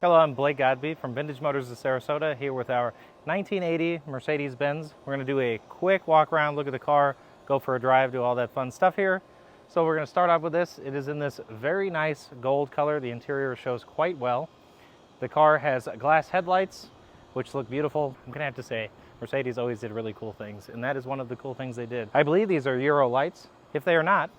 Hello, I'm Blake Godby from Vintage Motors of Sarasota, here with our 1980 Mercedes Benz. We're going to do a quick walk around, look at the car, go for a drive, do all that fun stuff here. So we're going to start off with this. It is in this very nice gold color. The interior shows quite well. The car has glass headlights, which look beautiful. I'm going to have to say, Mercedes always did really cool things, and that is one of the cool things they did. I believe these are Euro lights. If they are not,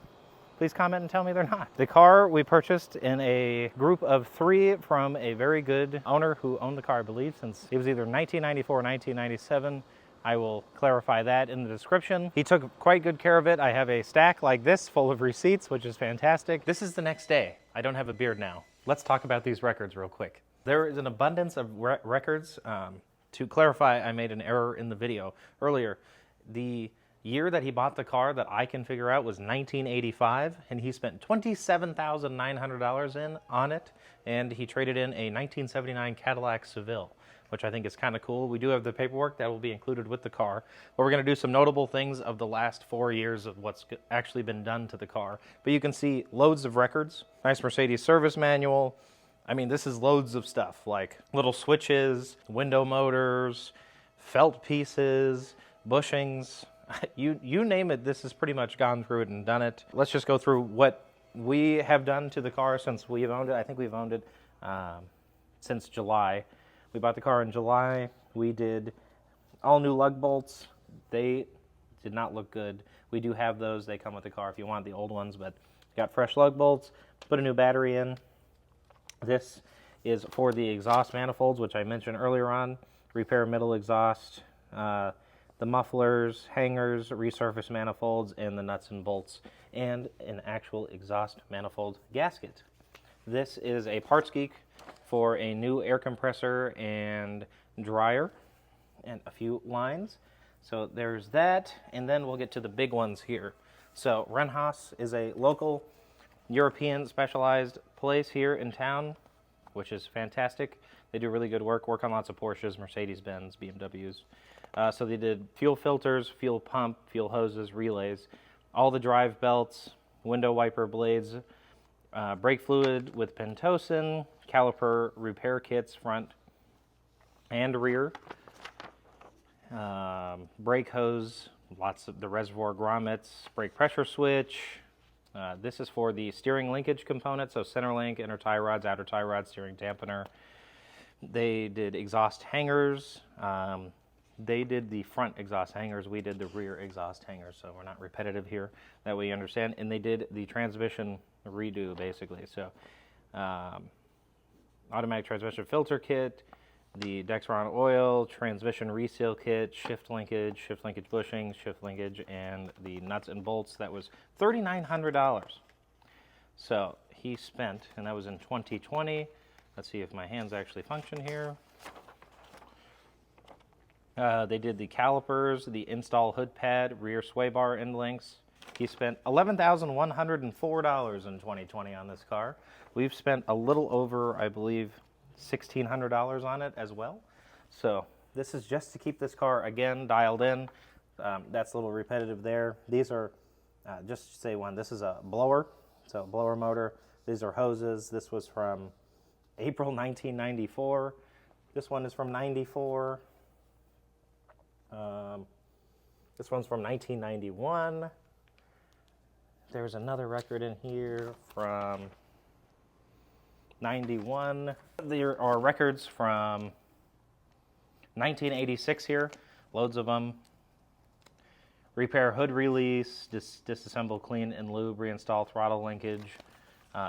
please comment and tell me they're not. The car we purchased in a group of 3 from a very good owner who owned the car, I believe, since it was either 1994 or 1997. I will clarify that in the description. He took quite good care of it. I have a stack like this full of receipts, which is fantastic. This is the next day. I don't have a beard now. Let's talk about these records real quick. There is an abundance of records. To clarify, I made an error in the video earlier. The year that he bought the car that I can figure out was 1985, and he spent $27,900 on it, and he traded in a 1979 Cadillac Seville, which I think is kind of cool. We do have the paperwork that will be included with the car, but we're going to do some notable things of the last 4 years of what's actually been done to the car. But you can see loads of records. Nice Mercedes service manual. I mean, this is loads of stuff, like little switches, window motors, felt pieces, bushings. You name it, this has pretty much gone through it and done it. Let's just go through what we have done to the car since we've owned it. I think we've owned it since July. We bought the car in July. We did all new lug bolts. They did not look good. We do have those. They come with the car if you want the old ones, but got fresh lug bolts, put a new battery in. This is for the exhaust manifolds, which I mentioned earlier on. Repair middle exhaust, the mufflers, hangers, resurface manifolds, and the nuts and bolts, and an actual exhaust manifold gasket. This is a parts geek for a new air compressor and dryer and a few lines. So there's that, and then we'll get to the big ones here. So Renhaus is a local European specialized place here in town, which is fantastic. They do really good work on lots of Porsches, Mercedes Benz, BMWs. So they did fuel filters, fuel pump, fuel hoses, relays, all the drive belts, window wiper blades, brake fluid with Pentosin, caliper repair kits front and rear, brake hose, lots of the reservoir grommets, brake pressure switch. This is for the steering linkage component, so center link, inner tie rods, outer tie rods, steering dampener. They did exhaust hangers. They did the front exhaust hangers. We did the rear exhaust hangers, so we're not repetitive here. That way you understand. And they did the transmission redo, basically. So automatic transmission filter kit, the Dexron oil, transmission reseal kit, shift linkage bushing, shift linkage, and the nuts and bolts. That was $3,900. So he spent, and that was in 2020. Let's see if my hands actually function here. They did the calipers, the install hood pad, rear sway bar end links. He spent $11,104 in 2020 on this car. We've spent a little over, I believe, $1,600 on it as well. So this is just to keep this car, again, dialed in. That's a little repetitive there. These are, just to say one, this is a blower, so blower motor. These are hoses. This was from April 1994. This one is from 94. This one's from 1991. There's another record in here from 91. There are records from 1986 here, loads of them. Repair hood release, disassemble, clean and lube, reinstall throttle linkage.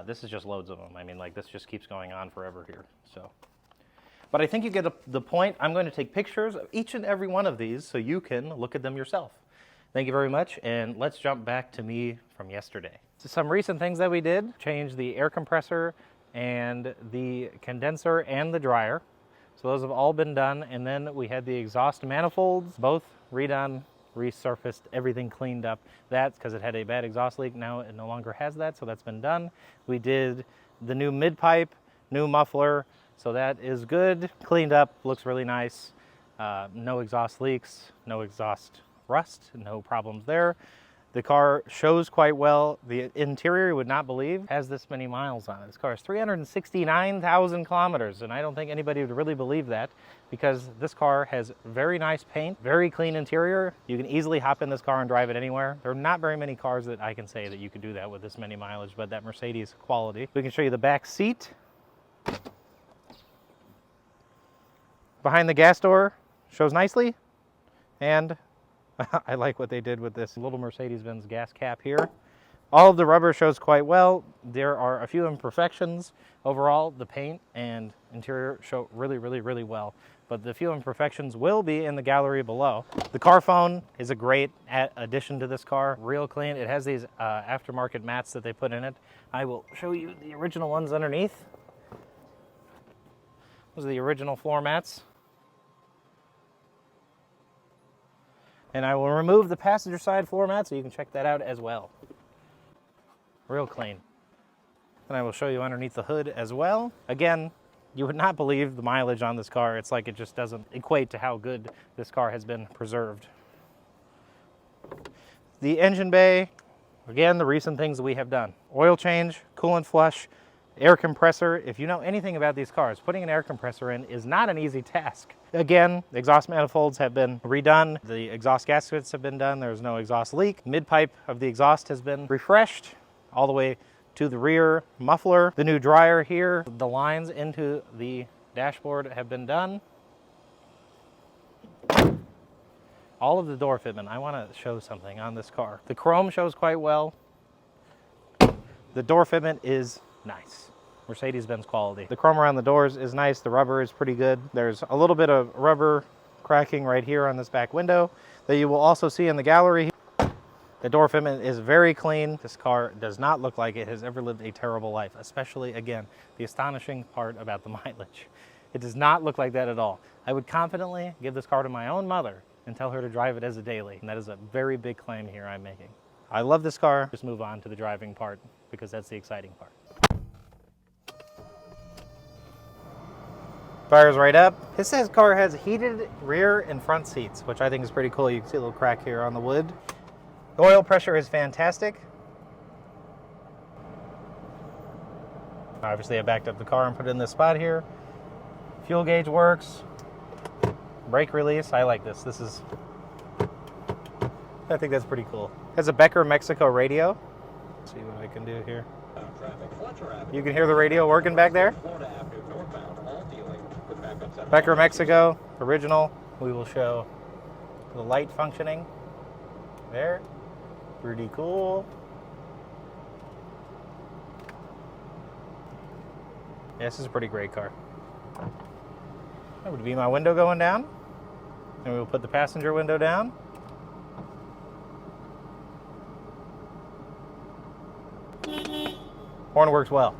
This is just loads of them. I mean, like, this just keeps going on forever here. So, but I think you get the point. I'm going to take pictures of each and every one of these so you can look at them yourself. Thank you very much, and let's jump back to me from yesterday. So some recent things that we did: change the air compressor and the condenser and the dryer. So those have all been done, and then we had the exhaust manifolds, both redone, resurfaced, everything cleaned up. That's because it had a bad exhaust leak. Now it no longer has that, so that's been done. We did the new mid-pipe, new muffler, so that is good. Cleaned up, looks really nice. No exhaust leaks, no exhaust rust, no problems there. The car shows quite well. The interior, you would not believe, has this many miles on it. This car is 369,000 kilometers, and I don't think anybody would really believe that because this car has very nice paint, very clean interior. You can easily hop in this car and drive it anywhere. There are not very many cars that I can say that you could do that with this many mileage, but that Mercedes quality. We can show you the back seat. Behind the gas door shows nicely, and I like what they did with this little Mercedes Benz gas cap here. All of the rubber shows quite well. There are a few imperfections. Overall, the paint and interior show really, really, really well. But the few imperfections will be in the gallery below. The car phone is a great addition to this car. Real clean. It has these aftermarket mats that they put in it. I will show you the original ones underneath. Those are the original floor mats. And I will remove the passenger side floor mat so you can check that out as well. Real clean. And I will show you underneath the hood as well. Again, you would not believe the mileage on this car. It's like it just doesn't equate to how good this car has been preserved. The engine bay, again, the recent things that we have done. Oil change, coolant flush, air compressor. If you know anything about these cars, putting an air compressor in is not an easy task. Again, the exhaust manifolds have been redone. The exhaust gaskets have been done. There's no exhaust leak. Mid-pipe of the exhaust has been refreshed all the way to the rear muffler. The new dryer here. The lines into the dashboard have been done. All of the door fitment. I want to show something on this car. The chrome shows quite well. The door fitment is nice. Mercedes Benz quality. The chrome around the doors is nice. The rubber is pretty good. There's a little bit of rubber cracking right here on this back window that you will also see in the gallery. The door fitment is very clean. This car does not look like it has ever lived a terrible life, especially, again, the astonishing part about the mileage. It does not look like that at all. I would confidently give this car to my own mother and tell her to drive it as a daily, and that is a very big claim here I'm making. I love this car. Just move on to the driving part because that's the exciting part. Fires right up. This car has heated rear and front seats, which I think is pretty cool. You can see a little crack here on the wood. The oil pressure is fantastic. Obviously, I backed up the car and put it in this spot here. Fuel gauge works. Brake release. I like this. I think that's pretty cool. It has a Becker Mexico radio. Let's see what I can do here. You can hear the radio working back there. Becker Mexico, original. We will show the light functioning there. Pretty cool. Yeah, this is a pretty great car. That would be my window going down. And we will put the passenger window down. Horn works well.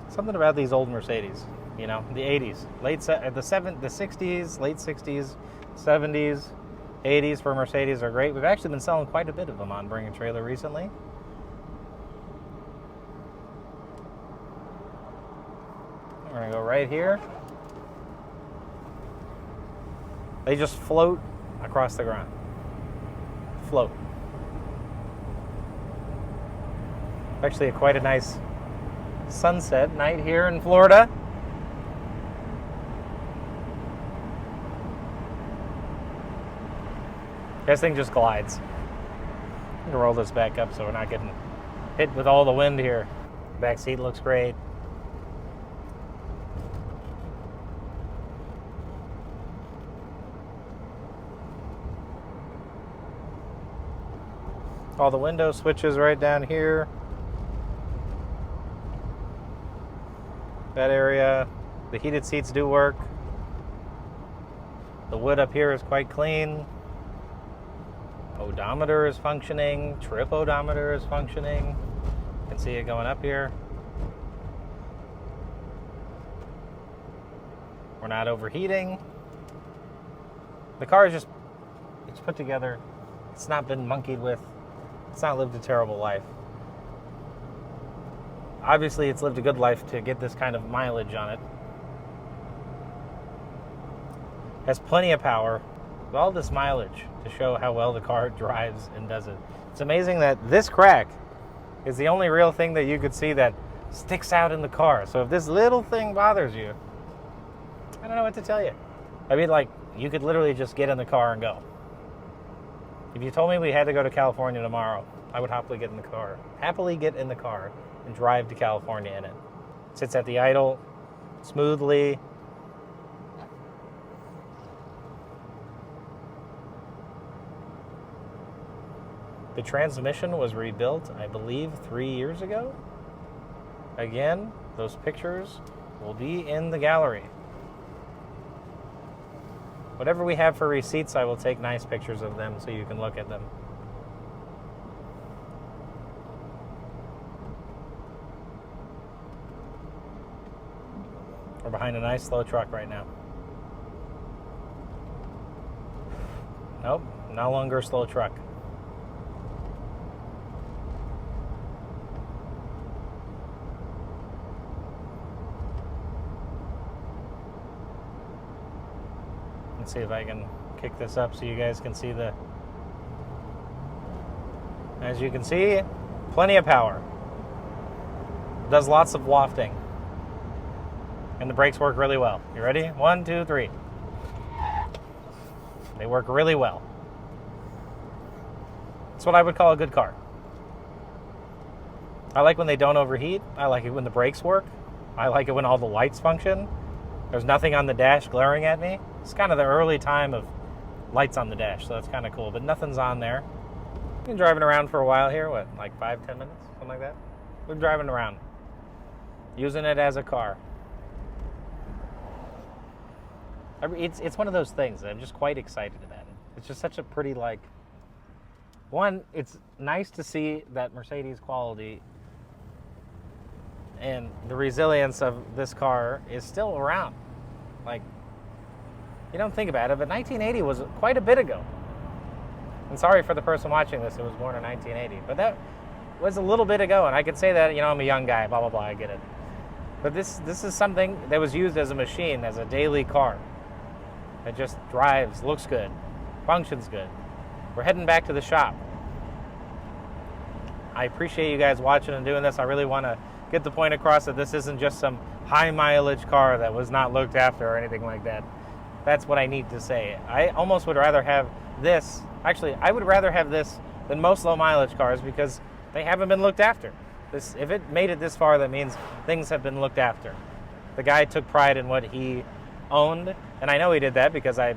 Something about these old Mercedes, you know, the 80s, the 60s, late 60s, 70s, 80s for Mercedes are great. We've actually been selling quite a bit of them on BringATrailer recently. We're gonna go right here. They just float across the ground. Float. Actually, quite a nice sunset night here in Florida. This thing just glides. I'm gonna roll this back up so we're not getting hit with all the wind here. Back seat looks great. All the window switches right down here. That area, the heated seats do work. The wood up here is quite clean. Odometer is functioning. Trip odometer is functioning. You can see it going up here. We're not overheating. The car is it's put together. It's not been monkeyed with. It's not lived a terrible life. Obviously, it's lived a good life to get this kind of mileage on it. Has plenty of power, with all this mileage to show how well the car drives and does it. It's amazing that this crack is the only real thing that you could see that sticks out in the car. So if this little thing bothers you, I don't know what to tell you. I mean, like, you could literally just get in the car and go. If you told me we had to go to California tomorrow, I would happily get in the car and drive to California in it. It sits at the idle smoothly. The transmission was rebuilt, I believe, 3 years ago. Again, those pictures will be in the gallery. Whatever we have for receipts, I will take nice pictures of them so you can look at them. We're behind a nice slow truck right now. Nope, no longer a slow truck. Let's see if I can kick this up so you guys can see the... As you can see, plenty of power. Does lots of wafting. And the brakes work really well. You ready? 1, 2, 3. They work really well. That's what I would call a good car. I like when they don't overheat. I like it when the brakes work. I like it when all the lights function. There's nothing on the dash glaring at me. It's kind of the early time of lights on the dash, so that's kind of cool, but nothing's on there. We've been driving around for a while here, what, like 5-10 minutes, something like that? We're driving around, using it as a car. It's one of those things that I'm just quite excited about. It's just such a pretty, like, one, it's nice to see that Mercedes quality and the resilience of this car is still around. Like, you don't think about it, but 1980 was quite a bit ago. And sorry for the person watching this who was born in 1980, but that was a little bit ago, and I could say that, you know, I'm a young guy, blah, blah, blah, I get it. But this is something that was used as a machine, as a daily car. It just drives, looks good, functions good. We're heading back to the shop. I appreciate you guys watching and doing this. I really want to get the point across that this isn't just some high mileage car that was not looked after or anything like that. That's what I need to say. I almost would rather have this. Actually, I would rather have this than most low mileage cars because they haven't been looked after. If it made it this far, that means things have been looked after. The guy took pride in what he owned, and I know he did that because I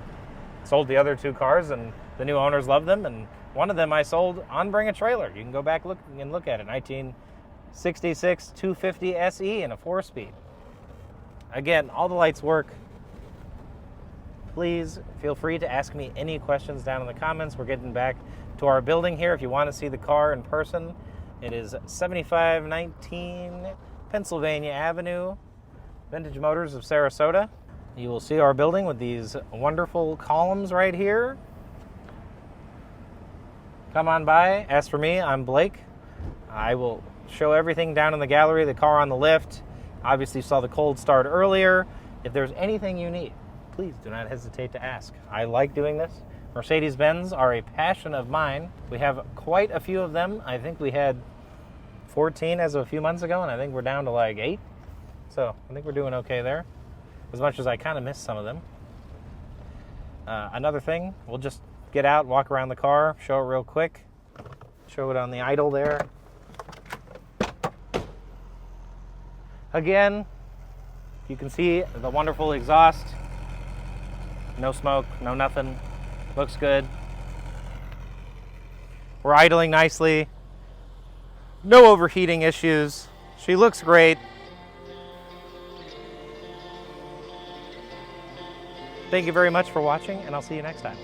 sold the other 2 cars and the new owners loved them, and one of them I sold on BringATrailer. You can go back look at it. 1966 250 SE and a 4-speed. Again, all the lights work. Please feel free to ask me any questions down in the comments. We're getting back to our building here. If you want to see the car in person, it is 7519 Pennsylvania Avenue, Vintage Motors of Sarasota. You will see our building with these wonderful columns right here. Come on by, ask for me, I'm Blake. I will show everything down in the gallery, the car on the lift. Obviously you saw the cold start earlier. If there's anything you need, please do not hesitate to ask. I like doing this. Mercedes Benz are a passion of mine. We have quite a few of them. I think we had 14 as of a few months ago, and I think we're down to like 8. So I think we're doing okay there, as much as I kind of missed some of them. Another thing, we'll just get out, walk around the car, show it real quick. Show it on the idle there. Again, you can see the wonderful exhaust. No smoke, no nothing. Looks good. We're idling nicely. No overheating issues. She looks great. Thank you very much for watching, and I'll see you next time.